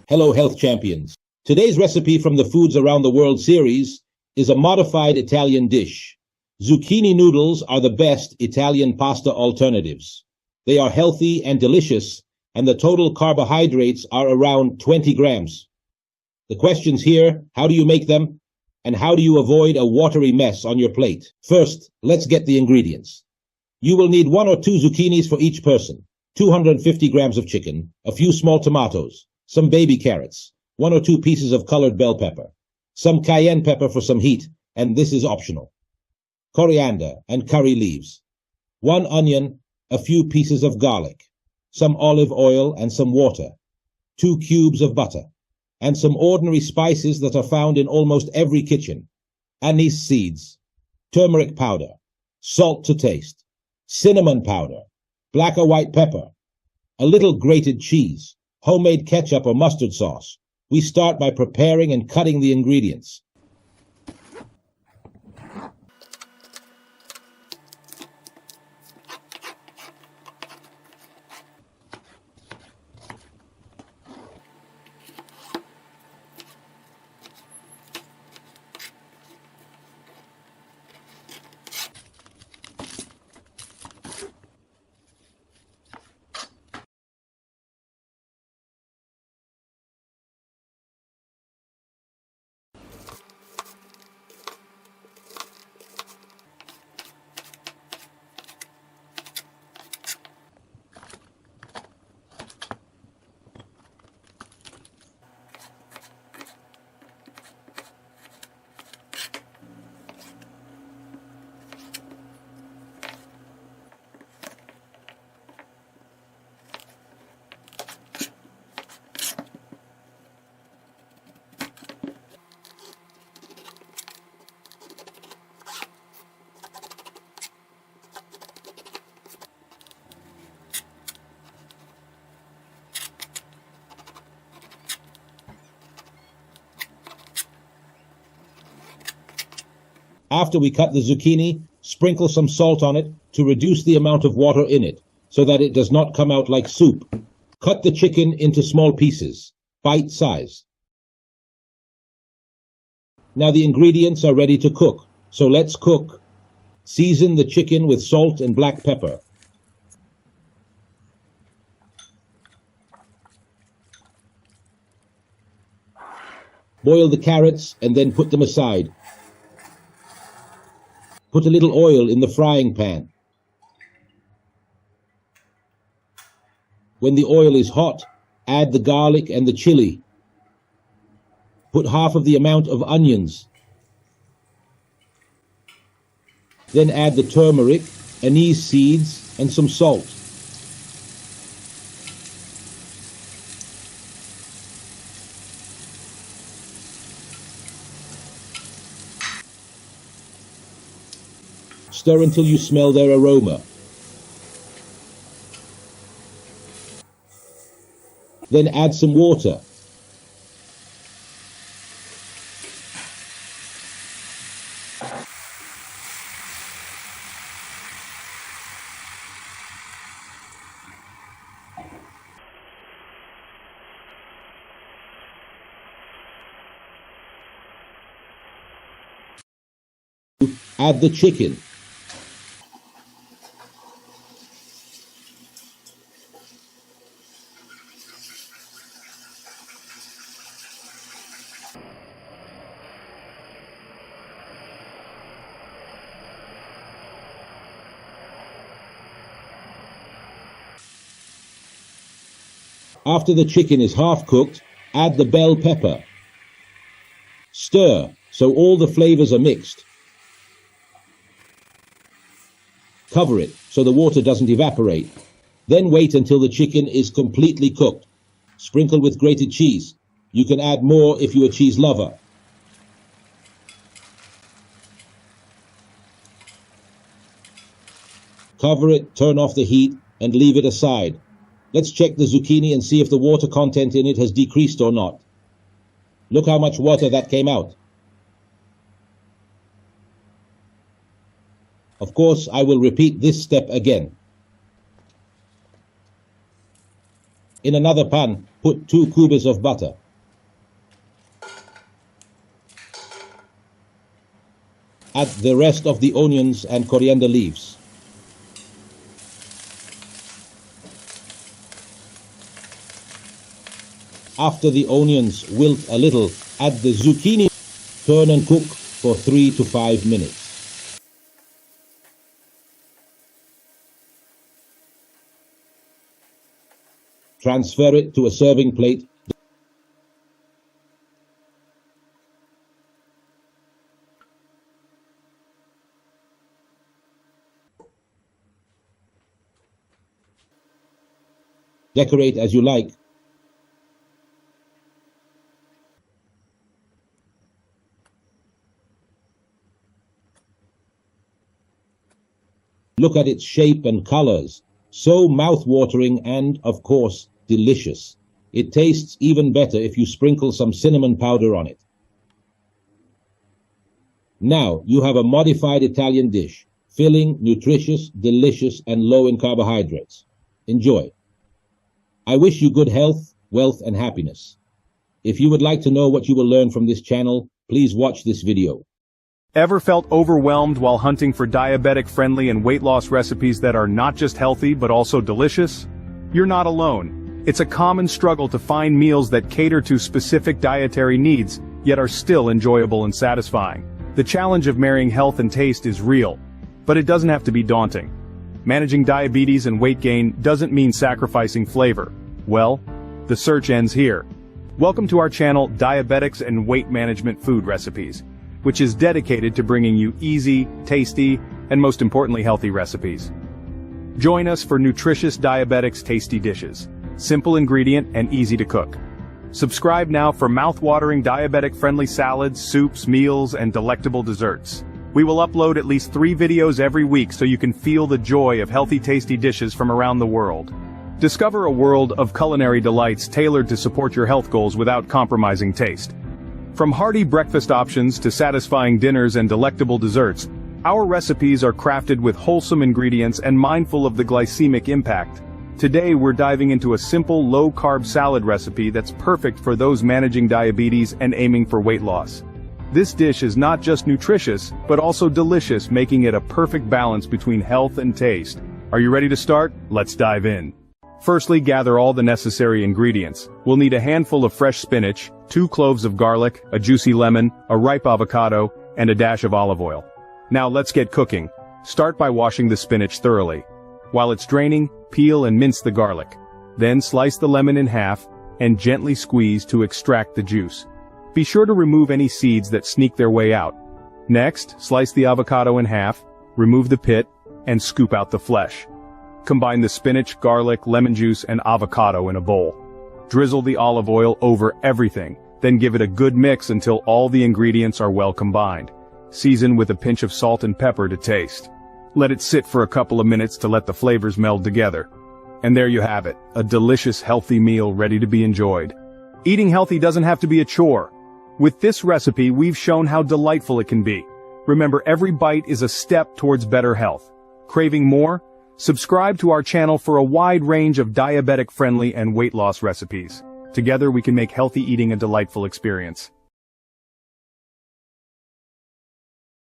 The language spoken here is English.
Hello, health champions. Today's recipe from the Foods Around the World series is a modified Italian dish. Zucchini noodles are the best Italian pasta alternatives. They are healthy and delicious, and the total carbohydrates are around 20 grams. The questions here: how do you make them? And how do you avoid a watery mess on your plate? First, let's get the ingredients. You will need 1 or 2 zucchinis for each person, 250 grams of chicken, a few small tomatoes, some baby carrots, 1 or 2 pieces of colored bell pepper, some cayenne pepper for some heat, and this is optional, coriander and curry leaves, 1 onion, a few pieces of garlic, some olive oil and some water, 2 cubes of butter, and some ordinary spices that are found in almost every kitchen: anise seeds, turmeric powder, salt to taste, cinnamon powder, black or white pepper, a little grated cheese, homemade ketchup or mustard sauce. We start by preparing and cutting the ingredients. After we cut the zucchini, sprinkle some salt on it to reduce the amount of water in it, so that it does not come out like soup. Cut the chicken into small pieces, bite size. Now the ingredients are ready to cook, so let's cook. Season the chicken with salt and black pepper. Boil the carrots and then put them aside. Put a little oil in the frying pan. When the oil is hot, add the garlic and the chili. Put half of the amount of onions. Then add the turmeric, anise seeds, and some salt. Stir until you smell their aroma. Then add some water. Add the chicken. After the chicken is half cooked, add the bell pepper. Stir so all the flavors are mixed. Cover it so the water doesn't evaporate. Then wait until the chicken is completely cooked. Sprinkle with grated cheese. You can add more if you're a cheese lover. Cover it, turn off the heat, and leave it aside. Let's check the zucchini and see if the water content in it has decreased or not. Look how much water that came out. Of course, I will repeat this step again. In another pan, Put 2 cubes of butter. Add the rest of the onions and coriander leaves. After the onions wilt a little, add the zucchini. Turn and cook for 3 to 5 minutes. Transfer it to a serving plate. Decorate as you like. Look at its shape and colors. So mouth-watering and, of course, delicious. It tastes even better if you sprinkle some cinnamon powder on it. Now you have a modified Italian dish, filling, nutritious, delicious, and low in carbohydrates. Enjoy. I wish you good health, wealth, and happiness. If you would like to know what you will learn from this channel, please watch this video. Ever felt overwhelmed while hunting for diabetic-friendly and weight loss recipes that are not just healthy but also delicious? You're not alone. It's a common struggle to find meals that cater to specific dietary needs, yet are still enjoyable and satisfying. The challenge of marrying health and taste is real, but it doesn't have to be daunting. Managing diabetes and weight gain doesn't mean sacrificing flavor. Well, the search ends here. Welcome to our channel, Diabetics and Weight Management Food Recipes, which is dedicated to bringing you easy, tasty, and most importantly healthy recipes. Join us for nutritious diabetics tasty dishes, simple ingredient and easy to cook. Subscribe now for mouth-watering diabetic-friendly salads, soups, meals, and delectable desserts. We will upload at least 3 videos every week so you can feel the joy of healthy tasty dishes from around the world. Discover a world of culinary delights tailored to support your health goals without compromising taste. From hearty breakfast options to satisfying dinners and delectable desserts, our recipes are crafted with wholesome ingredients and mindful of the glycemic impact. Today we're diving into a simple low-carb salad recipe that's perfect for those managing diabetes and aiming for weight loss. This dish is not just nutritious, but also delicious, making it a perfect balance between health and taste. Are you ready to start? Let's dive in. Firstly, gather all the necessary ingredients. We'll need a handful of fresh spinach, 2 cloves of garlic, a juicy lemon, a ripe avocado, and a dash of olive oil. Now let's get cooking. Start by washing the spinach thoroughly. While it's draining, peel and mince the garlic. Then slice the lemon in half, and gently squeeze to extract the juice. Be sure to remove any seeds that sneak their way out. Next, slice the avocado in half, remove the pit, and scoop out the flesh. Combine the spinach, garlic, lemon juice, and avocado in a bowl. Drizzle the olive oil over everything, then give it a good mix until all the ingredients are well combined. Season with a pinch of salt and pepper to taste. Let it sit for a couple of minutes to let the flavors meld together. And there you have it, a delicious, healthy meal ready to be enjoyed. Eating healthy doesn't have to be a chore. With this recipe, we've shown how delightful it can be. Remember, every bite is a step towards better health. Craving more? Subscribe to our channel for a wide range of diabetic-friendly and weight loss recipes. Together we can make healthy eating a delightful experience.